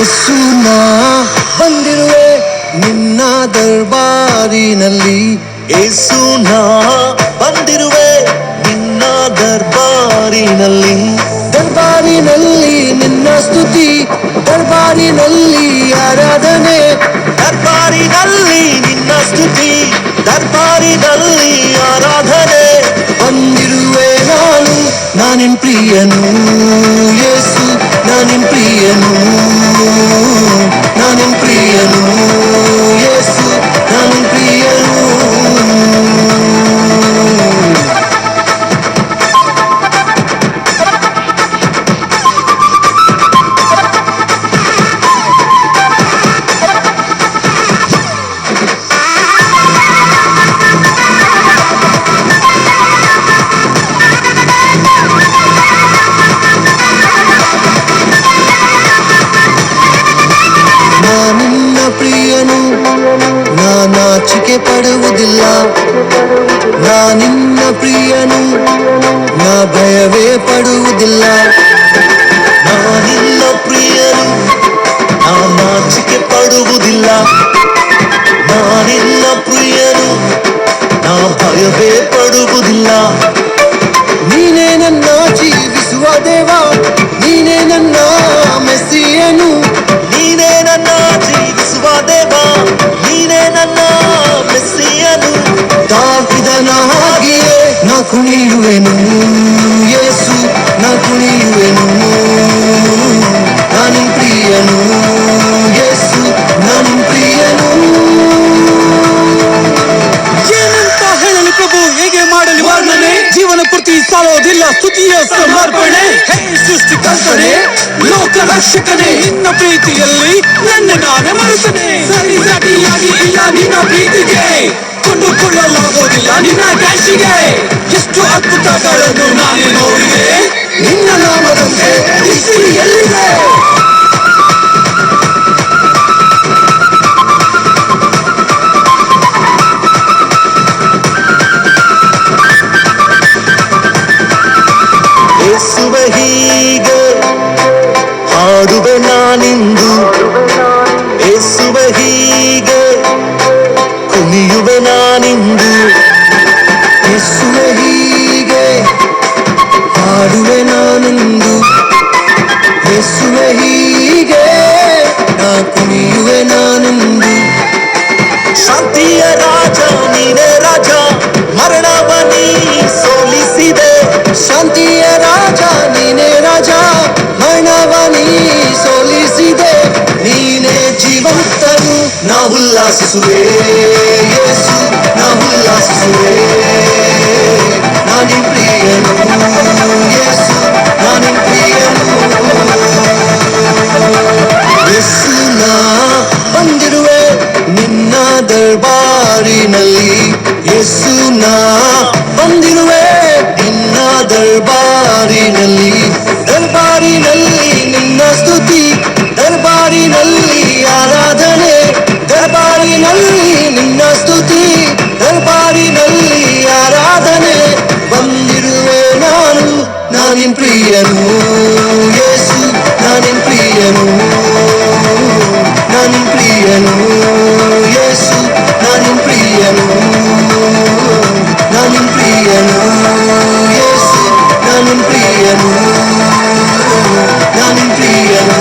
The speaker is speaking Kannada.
ಯೇಸು ನಾ ಬಂದಿರುವೆ ನಿನ್ನ ದರ್ಬಾರಿನಲ್ಲಿ. ಯೇಸು ನಾ ಬಂದಿರುವೆ ನಿನ್ನ ದರ್ಬಾರಿನಲ್ಲಿ. ದರ್ಬಾರಿನಲ್ಲಿ ನಿನ್ನ ಸ್ತುತಿ, ದರ್ಬಾರಿನಲ್ಲಿ ಆರಾಧನೆ. ದರ್ಬಾರಿನಲ್ಲಿ ನಿನ್ನ ಸ್ತುತಿ, ದರ್ಬಾರಿನಲ್ಲಿ ಆರಾಧನೆ. ಬಂದಿರುವೆ ನಾನಿನ್ ಪ್ರಿಯನು ಯೇಸು, ನಾನಿನ್ ಪ್ರಿಯನು, ನಾನಿನ್ ಪ್ರಿಯನು ಯೇಸು, ನಾನಿನ್ ಪ್ರಿಯನು. ನಿನ್ನ ಪ್ರಿಯನು, ನಾಚಿಕೆ ಪಡುವುದಿಲ್ಲ. ನಿನ್ನ ಪ್ರಿಯನು, ಭಯವೇ ಪಡುವುದಿಲ್ಲ. ನಿನ್ನ ಪ್ರಿಯನು, ನಾಚಿಕೆ ಪಡುವುದಿಲ್ಲ. ನಿನ್ನ ಪ್ರಿಯನು, ಭಯವೇ ಪಡುವುದಿಲ್ಲ. ನೀನೇ ನನ್ನ ಜೀವಿಸುವ ದೇವ, ನೀನೇ ನನ್ನ ಮೆಸ್ಸಿಯನು. ನೀನೇ ನನ್ನ ಜೀವಿಸುವ ದೇವ, ನೀನೇ ನನ್ನ ಮೆಸ್ಸಿಯನು. ದಾವಿದನ ಹಾಗೆಯೇ ನಾ ಕುಣಿಯುವೆನು ಯೇಸು, ನಾ ಕುಣಿಯುವೆನು. ನಾನಿನ್ ಪ್ರಿಯನು ಯೇಸು, ನಾನಿನ್ ಪ್ರಿಯನು. ಏನಂತ ಹೇಳಲು ಪ್ರಭು, ಹೇಗೆ ಮಾಡಲಿ ವರ್ಣನೆ? ಜೀವನ ಪೂರ್ತಿ ಸಾಲೋದಿಲ್ಲ ಸ್ತುತಿಯ ಸಮರ್ಪಣೆ. ಹೇ ಸೃಷ್ಟಿಕರ್ತನೆ, ಲೋಕ ರಕ್ಷಕನೇ, ನಿನ್ನ ಪ್ರೀತಿಯಲ್ಲಿ ನನ್ನ ನಾನೇ ಮರೆತನೆ. ಸರಿ ಸರಿಯಾಗಿ ಇಲ್ಲ ನಿನ್ನ ಪ್ರೀತಿಗೆ, ಕೊಂಡುಕೊಳ್ಳಲಾಗೋದಿಲ್ಲ ನಿನ್ನ ಕ್ಯಾಶಿಗೆ. ಎಷ್ಟು ಅದ್ಭುತಗಳನ್ನು ನಾನೇ ನೋಡಿದೆ, ನಿನ್ನ ನಾಮದಂತೆ ಎಲ್ಲಿದೆ. ಯೇಸುವೆ ಹೀಗೆ ಹಾಡುವೆ ನಾನಿಂದು, ಯೇಸುವೆ ಹೀಗೆ ಕುಣಿಯುವೆ ನಾನಿಂದು. ಯೇಸುವೆ ಹೀಗೆ ಹಾಡುವೆ ನಾನಿಂದು, ಯೇಸುವೆ ಹೀಗೆ ಕುಣಿಯುವೆ ನಾನಿಂದು. ಶಾಂತಿಯ ರಾಜ ನೀನೇ ರಾಜ, ಮರಣವನಿ ಸೋಲಿಸಿದೆ. ಶಾಂತಿಯ ರಾಜ ನೀನೇ ರಾಜ, ಮರಣವನಿ ಸೋಲಿಸಿದೆ. ನೀನೇ ಜೀವಂತನು, ನಾ ಉಲ್ಲಾಸಿಸುವೆ ಯೇಸು, ನಾ ಉಲ್ಲಾಸಿಸುವೆ. ನಾನಿನ್ ಪ್ರಿಯನು ಯೇಸು, ನಾನಿನ್ ಪ್ರಿಯನು. ಯೇಸು ನಾ ಬಂದಿರುವೆ ನಿನ್ನ ದರ್ಬಾರಿನಲ್ಲಿ. ಯೇಸು ನಾ ಬಂದಿರುವೆ ನಿನ್ನ ದರ್ಬಾರಿನಲ್ಲಿ. ದರ್ಬಾರಿನಲ್ಲಿ ನಿನ್ನ ಸ್ತುತಿ, ದರ್ಬಾರಿನಲ್ಲಿ ಆರಾಧನೆ. ದರ್ಬಾರಿನಲ್ಲಿ ನಿನ್ನ ಸ್ತುತಿ, ದರ್ಬಾರಿನಲ್ಲಿ ಆರಾಧನೆ. ಬಂದಿರುವೆ ನಾನಿನ್ ಪ್ರಿಯನು ಯೇಸು, ನಾನಿನ್ ಪ್ರಿಯನು, ನಾನಿನ್ ಪ್ರಿಯನು ಯೇಸು, ನಾನಿನ್ ಪ್ರಿಯನು, ನಾನಿನ್ ಪ್ರಿಯನು ಯೇಸು, ನಾನಿನ್ ಪ್ರಿಯನು, ನಾನಿನ್ ಪ್ರಿಯನು.